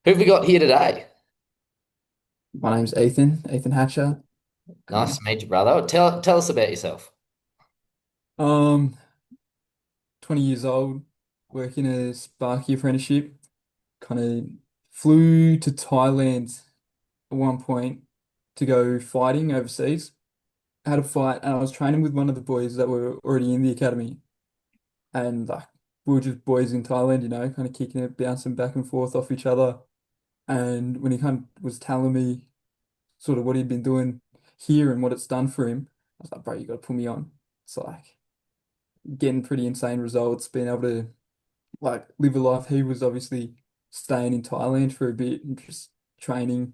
Who have we got here today? My name's Ethan Hatcher. Nice Um, to meet you, brother. Tell us about yourself. um, 20 years old, working a Sparky apprenticeship. Kind of flew to Thailand at one point to go fighting overseas. I had a fight, and I was training with one of the boys that were already in the academy. And like we were just boys in Thailand, kind of kicking it, bouncing back and forth off each other. And when he kind of was telling me sort of what he'd been doing here and what it's done for him, I was like, bro, you got to put me on. It's like getting pretty insane results, being able to like live a life. He was obviously staying in Thailand for a bit and just training,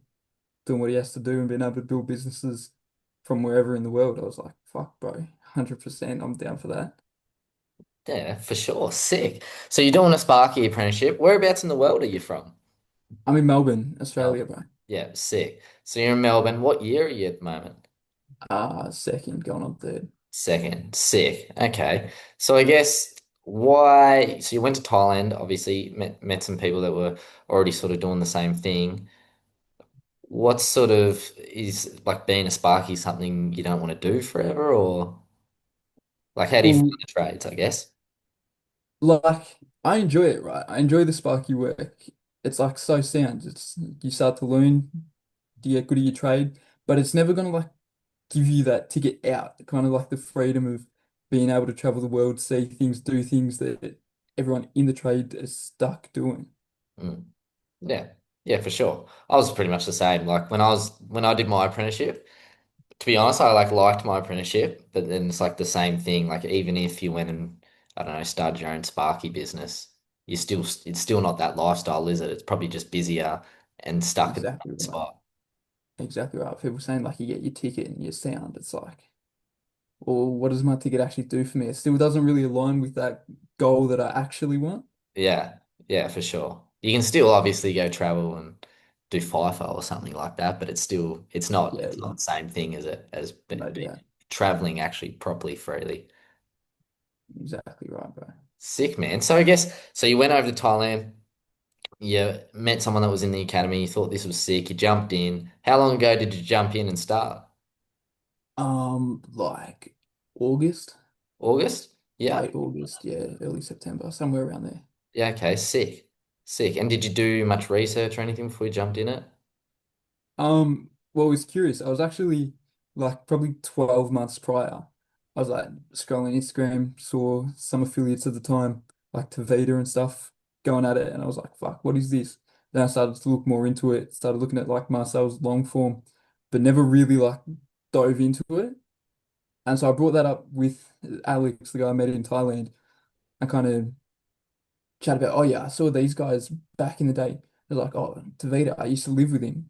doing what he has to do and being able to build businesses from wherever in the world. I was like, fuck, bro, 100% I'm down for that. Yeah, for sure. Sick. So you're doing a Sparky apprenticeship. Whereabouts in the world are you from? I'm in Melbourne, Australia, Melbourne. bro. Yeah, sick. So you're in Melbourne. What year are you at the moment? Second, going on third. Second. Sick. Okay. So I guess why? So you went to Thailand, obviously met some people that were already sort of doing the same thing. What sort of is like being a Sparky something you don't want to do forever, or like how do you find Well, the trades, I guess? like I enjoy it, right? I enjoy the sparky work. It's like so sound. It's you start to learn, you get good at your trade, but it's never gonna like give you that ticket out, kind of like the freedom of being able to travel the world, see things, do things that everyone in the trade is stuck doing. Mm. Yeah, yeah, for sure. I was pretty much the same. Like when I did my apprenticeship, to be honest, I like liked my apprenticeship, but then it's like the same thing. Like even if you went and I don't know, started your own Sparky business, it's still not that lifestyle, is it? It's probably just busier and stuck in the Exactly same right. spot. Exactly right. People saying like you get your ticket and your sound. It's like, well, what does my ticket actually do for me? It still doesn't really align with that goal that I actually want. Yeah, yeah, for sure. You can still obviously go travel and do FIFO or something like that, but Yeah, it's yeah. not the same thing as No doubt. traveling actually properly freely. Exactly right, bro. Sick, man. So I guess so you went over to Thailand, you met someone that was in the academy, you thought this was sick, you jumped in. How long ago did you jump in and start? Like August, August? Yeah. late August, yeah, early September, somewhere around there. Yeah, okay, sick. Sick. And did you do much research or anything before you jumped in it? Well, I was curious. I was actually like probably 12 months prior. I was like scrolling Instagram, saw some affiliates at the time, like Tavita and stuff, going at it, and I was like, fuck, what is this? Then I started to look more into it, started looking at like Marcel's long form, but never really like dove into it. And so I brought that up with Alex, the guy I met in Thailand. I kind of chat about, oh yeah, I saw these guys back in the day. They're like, oh, Tavita, I used to live with him.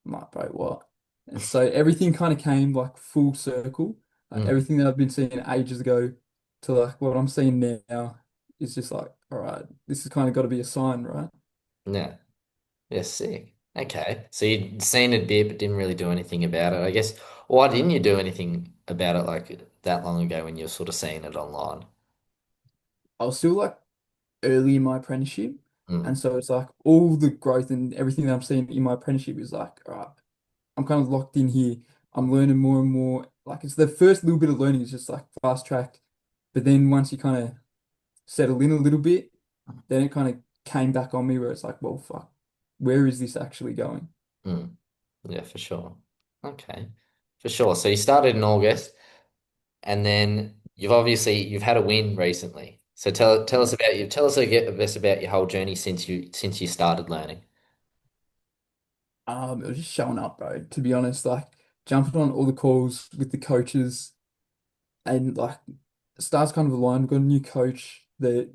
I'm like, bro, what? And so everything kind of came like full circle. Like Mm. everything that I've been seeing ages ago to like what I'm seeing now is just like, all right, this has kind of got to be a sign, right? Yeah. Yeah, sick. Okay. So you'd seen it a bit, but didn't really do anything about it. I guess why didn't you do anything about it like that long ago when you were sort of seeing it online? I was still like early in my apprenticeship. And Mm. so it's like all the growth and everything that I'm seeing in my apprenticeship is like, all right, I'm kind of locked in here. I'm learning more and more. Like it's the first little bit of learning is just like fast tracked. But then once you kind of settle in a little bit, then it kind of came back on me where it's like, well, fuck, where is this actually going? Mm. Yeah, for sure. Okay. For sure. So you started in August and then you've had a win recently. So tell us Yeah. about you. Tell us a bit about your whole journey since you started learning. It was just showing up, bro. To be honest, like jumping on all the calls with the coaches, and like stars kind of aligned. We've got a new coach that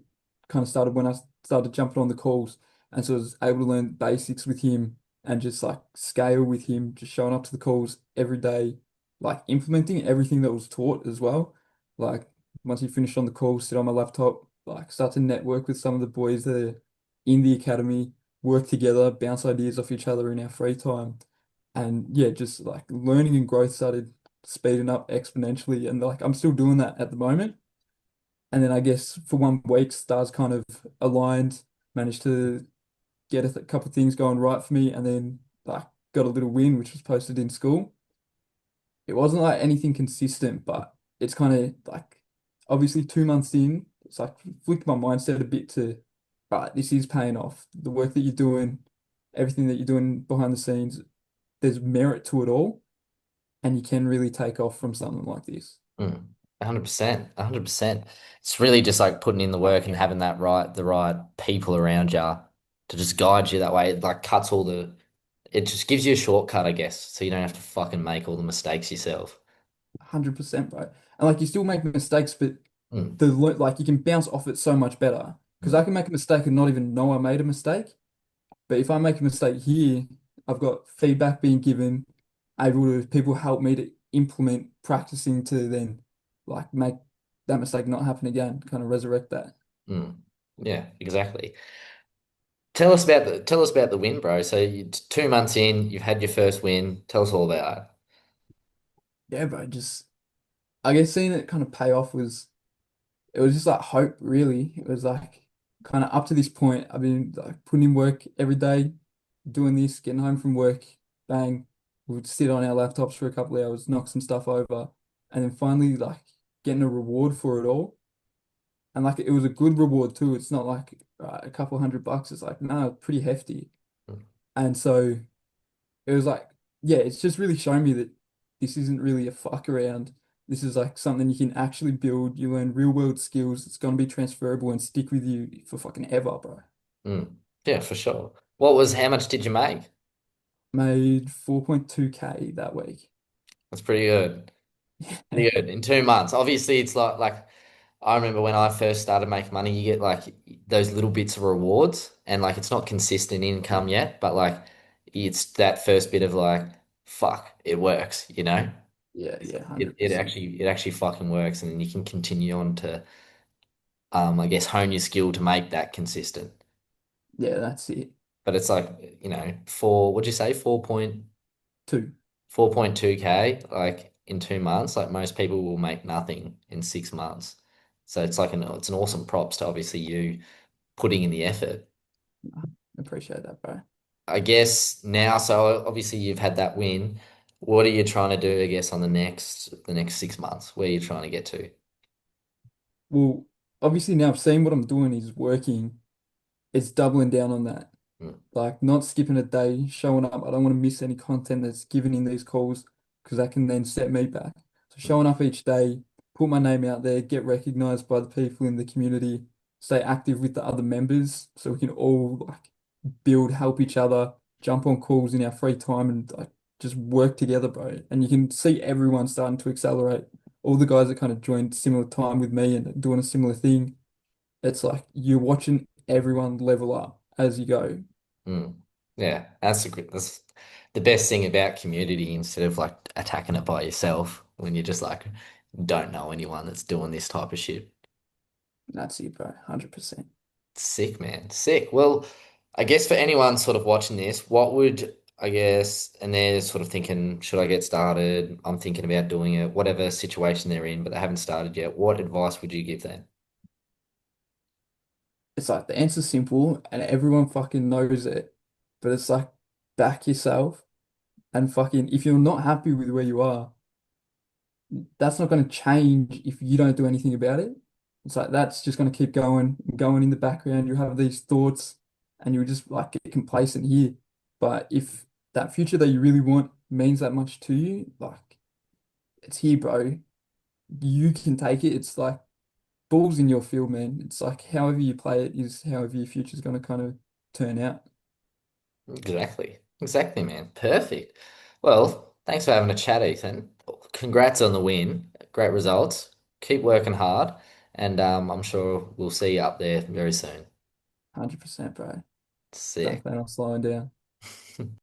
kind of started when I started jumping on the calls, and so I was able to learn basics with him and just like scale with him, just showing up to the calls every day, like implementing everything that was taught as well. Like once you finish on the call, sit on my laptop, like start to network with some of the boys that are in the academy, work together, bounce ideas off each other in our free time. And yeah, just like learning and growth started speeding up exponentially. And like I'm still doing that at the moment. And then I guess for one week, stars kind of aligned, managed to get a couple of things going right for me, and then like got a little win, which was posted in school. It wasn't like anything consistent, but it's kind of like obviously 2 months in, it's like flicked my mindset a bit to, right, this is paying off. The work that you're doing, everything that you're doing behind the scenes, there's merit to it all, and you can really take off from something like this. 100%, 100%. It's really just like putting in the work and having the right people around you to just guide you that way. It like cuts all it just gives you a shortcut, I guess, so you don't have to fucking make all the mistakes yourself. 100%, bro. And like you still make mistakes, but Mm, like you can bounce off it so much better. Because I mm, can make a mistake and not even know I made a mistake. But if I make a mistake here, I've got feedback being given, able to people help me to implement practicing to then like make that mistake not happen again, kind of resurrect that. mm. Yeah, exactly. Tell us about the win, bro. So 2 months in, you've had your first win. Tell us all about it. Yeah, bro, just I guess seeing it kind of pay off was it was just like hope, really. It was like kind of up to this point, I've been like putting in work every day, doing this, getting home from work, bang, we would sit on our laptops for a couple of hours, knock some stuff over, and then finally like getting a reward for it all. And like it was a good reward too. It's not like a couple $100. It's like, no, pretty hefty. Mm, And so it was like, yeah, it's just really shown me that this isn't really a fuck around. This is like something you can actually build. You learn real world skills. It's gonna be transferable and stick with you for fucking ever, bro. mm. Yeah, for sure. How much did you make? Made 4.2K that week. That's pretty good. Pretty good in 2 months. Obviously, it's like I remember when I first started making money, you get like those little bits of rewards, and like it's not consistent income yet, but like it's that first bit of like, fuck, it works, you know? Yeah, yeah, It 100%. it actually fucking works, and then you can continue on to I guess hone your skill to make that consistent. Yeah, that's it. But it's like, four, what'd you say, 2. 4.2K, like in 2 months, like most people will make nothing in 6 months. So it's an awesome props to obviously you putting in the effort. Appreciate that, bro. I guess now, so obviously you've had that win. What are you trying to do, I guess, on the next 6 months? Where are you trying to get to? Well, obviously now I've seen what I'm doing is working. It's doubling down on that. Mm, Like not skipping a day, showing up. I don't want to miss any content that's given in these calls because that can then set me back. So mm, showing up each day, put my name out there, get recognized by the people in the community, stay active with the other members so we can all like build, help each other, jump on calls in our free time and like just work together, bro. And you can see everyone starting to accelerate. All the guys that kind of joined similar time with me and doing a similar thing. It's like you're watching everyone level up as you go. mm. Yeah, that's the best thing about community instead of like attacking it by yourself when you just like don't know anyone that's doing this type of shit. That's it, bro. 100%. Sick, man. Sick. Well, I guess for anyone sort of watching this, what would, I guess, and they're sort of thinking, should I get started? I'm thinking about doing it, whatever situation they're in, but they haven't started yet. What advice would you give them? It's like the answer's simple and everyone fucking knows it. But it's like back yourself and fucking if you're not happy with where you are, that's not going to change if you don't do anything about it. It's like that's just going to keep going and going in the background. You have these thoughts and you just like get complacent here. But if that future that you really want means that much to you, like it's here, bro. You can take it. It's like ball's in your field, man. It's like however you play it is however your future's going to kind of turn out. Exactly. Exactly, man. Perfect. Well, thanks for having a chat, Ethan. Congrats on the win. Great results. Keep working hard, and I'm sure we'll see you up there very soon. 100%, bro. Don't Sick. plan on slowing down.